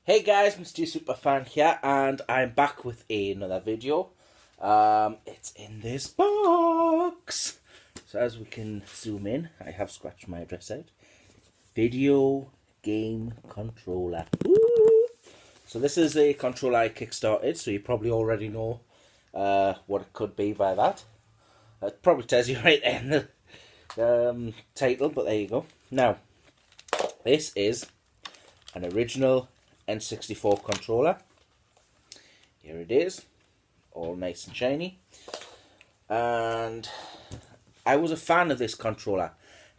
Hey guys, Mr. Superfan here, and I'm back with another video. It's in this box. So as we can zoom in, I have scratched my address out. Video game controller. Woo! So this is a controller I kickstarted, so you probably already know what it could be by that. It probably tells you right there in the title, but there you go. Now, this is an original N64 controller. Here it is, all nice and shiny. And I was a fan of this controller.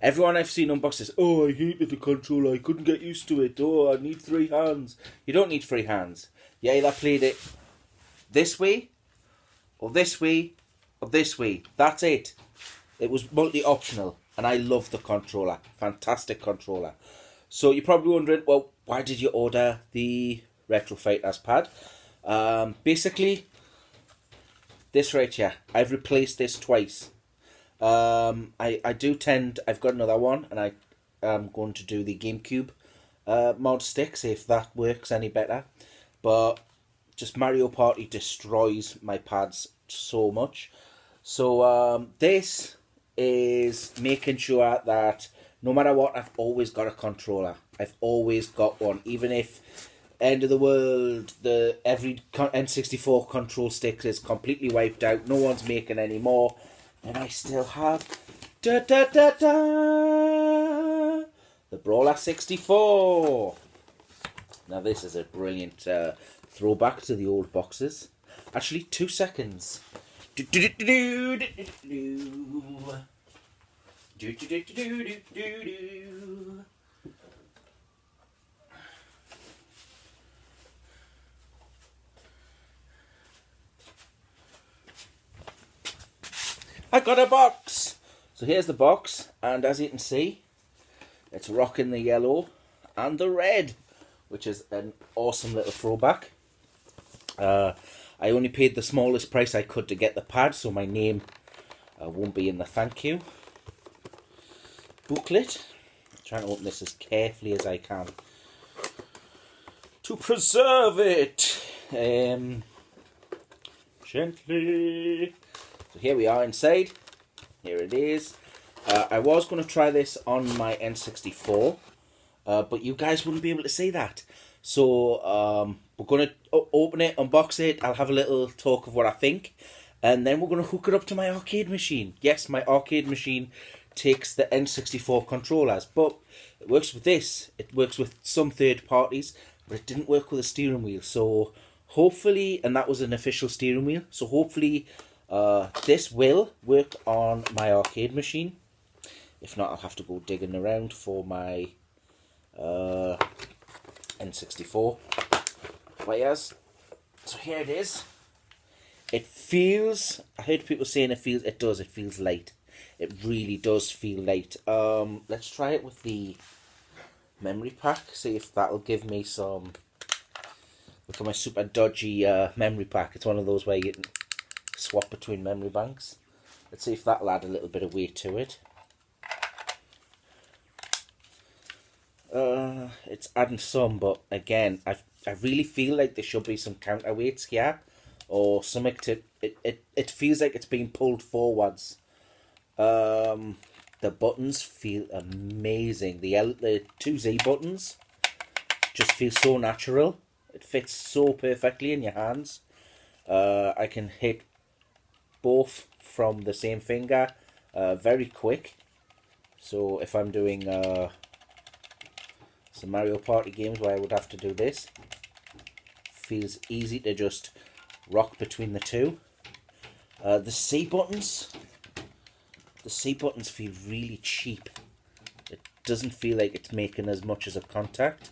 Everyone I've seen unbox says, "Oh, I hated the controller, I couldn't get used to it. Oh, I need 3 hands." You don't need 3 hands. You either played it this way, or this way, or this way. That's it. It was multi-optional, and I love the controller. Fantastic controller. So you're probably wondering, well, why did you order the Retro Fighters pad? Basically, this right here, I've replaced this twice. I've got another one, and I am going to do the GameCube mod stick, see if that works any better. But just Mario Party destroys my pads so much. So this is making sure that no matter what, I've always got a controller. I've always got one. Even if end of the world, every N64 control stick is completely wiped out, no one's making any more, and I still have the Brawler 64. Now this is a brilliant throwback to the old boxes. Actually, 2 seconds. I got a box! So here's the box, and as you can see, it's rocking the yellow and the red, which is an awesome little throwback. I only paid the smallest price I could to get the pad, so my name won't be in the thank you booklet. I'm trying to open this as carefully as I can to preserve it gently. So here we are inside. Here it is. I was going to try this on my N64, but you guys wouldn't be able to see that. So we're going to open it, unbox it. I'll have a little talk of what I think, and then we're going to hook it up to my arcade machine. Yes, my arcade machine takes the N64 controllers, but it works with this. It works with some third parties, but it didn't work with a steering wheel. So hopefully, and that was an official steering wheel, so hopefully this will work on my arcade machine. If not, I'll have to go digging around for my N64 players. So here it is. It feels, I heard people saying it feels light. It really does feel light. Let's try it with the memory pack, see if that'll give me some. Look at my super dodgy memory pack. It's one of those where you can swap between memory banks. Let's see if that'll add a little bit of weight to it. It's adding some, but again, I really feel like there should be some counterweights here, or something to it feels like it's being pulled forwards. The buttons feel amazing. The 2Z buttons just feel so natural. It fits so perfectly in your hands. I can hit both from the same finger very quick. So if I'm doing some Mario Party games where I would have to do this, feels easy to just rock between the two. The C buttons feel really cheap. It doesn't feel like it's making as much as a contact.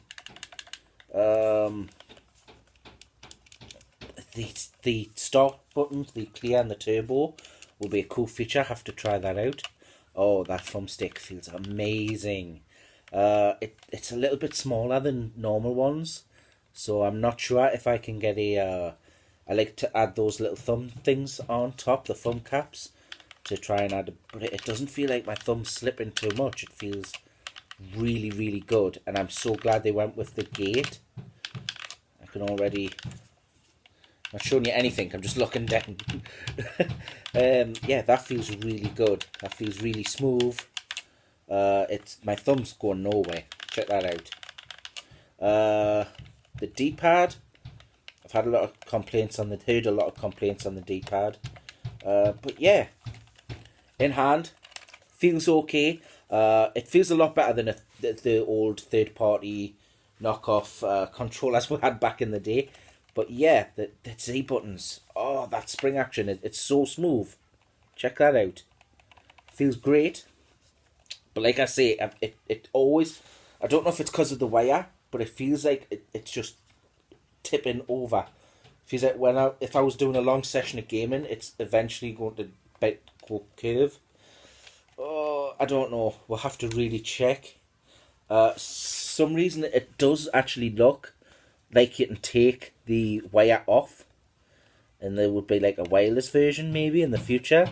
The start buttons, the clear and the turbo, will be a cool feature. I have to try that out. Oh, that thumbstick feels amazing. It's a little bit smaller than normal ones, so I'm not sure if I can get a. I like to add those little thumb things on top, the thumb caps, to try and add. But it doesn't feel like my thumb's slipping too much. It feels really, really good, and I'm so glad they went with the gate. can already... Not showing you anything, I'm just looking down. Yeah, that feels really good. That feels really smooth. My thumb's going nowhere. Check that out. The D-pad, I've had a lot of complaints on heard a lot of complaints on the D-pad. But yeah, in hand, feels okay. It feels a lot better than the old third-party knockoff controllers we had back in the day. But yeah, the Z buttons, oh, that spring action, it's so smooth. Check that out. Feels great. But like I say, it always, I don't know if it's because of the wire, but it feels like it's just tipping over. Feels like if I was doing a long session of gaming, it's eventually going to go curve. Oh, I don't know. We'll have to really check. Some reason it does actually look like you can take the wire off, and there would be like a wireless version maybe in the future.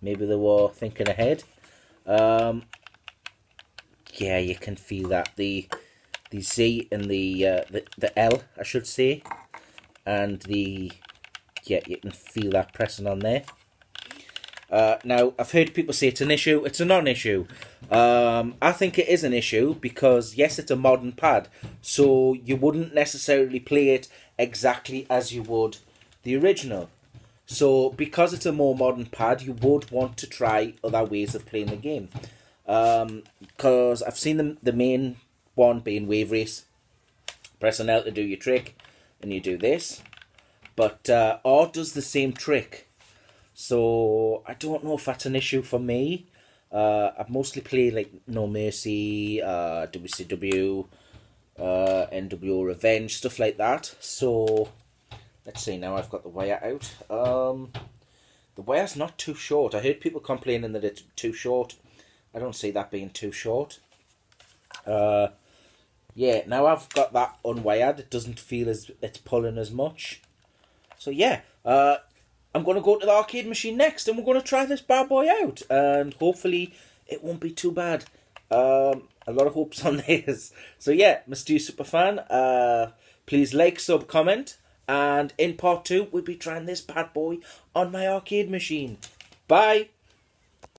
Maybe they were thinking ahead. Yeah, you can feel that the Z and the L, I should say, and you can feel that pressing on there. Now, I've heard people say it's an issue. It's a non-issue. I think it is an issue because, yes, it's a modern pad, so you wouldn't necessarily play it exactly as you would the original. So, because it's a more modern pad, you would want to try other ways of playing the game. Because I've seen the main one being Wave Race. Press an L to do your trick, and you do this. But R does the same trick. So I don't know if that's an issue for me. I've mostly played like No Mercy, WCW, NWO Revenge, stuff like that. So let's see, now I've got the wire out. The wire's not too short. I heard people complaining that it's too short. I don't see that being too short. Yeah, now I've got that unwired. It doesn't feel as it's pulling as much. So yeah, I'm going to go to the arcade machine next and we're going to try this bad boy out. And hopefully it won't be too bad. A lot of hopes on this. So yeah, Mr. Superfan, please like, sub, comment. And in part 2, we'll be trying this bad boy on my arcade machine. Bye!